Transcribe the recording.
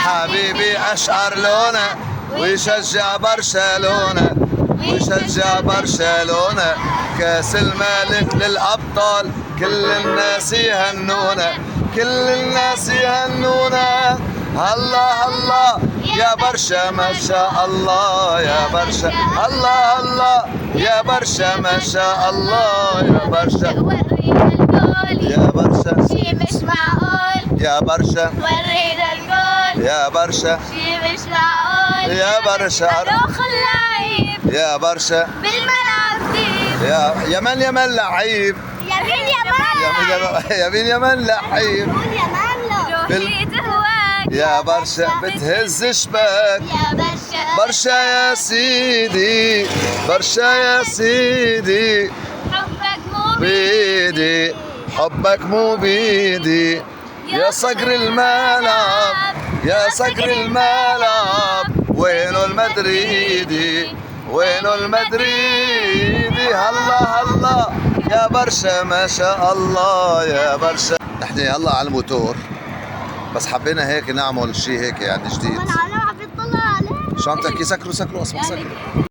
حبيبي أشعر لونه ويشجع برشلونة ويشجع برشلونة. كاس الملك للأبطال كل الناس يهنونا كل الناس يهنونا. الله الله يا برشا ما شاء الله يا برشا الله الله يا برشا ما شاء الله يا برشا يا برشا شي مش معقول يا برشا ورينا الجول يا برشا شي مش معقول يا برشا روح اللعيب يا برشا بالملعب ديب يا يمن يمن لعيب يمين يمان يمين يمن لعيب قول يمان روحي تهواك يا برشا بتهز شباك يا برشا برشا يا سيدي برشا يا سيدي حبك مو بيدي حبك مو بيدي يا صقر الملعب يا صقر الملعب وينو المدريدي وينو المدريدي. هلا هلا يا برشا ما شاء الله يا برشا. نحن هلا على الموتور بس حبينا هيك نعمل شيء هيك يعني جديد. انا عم بيطلع عليه شو عم تحكي؟ سكروا اسمع سكروا.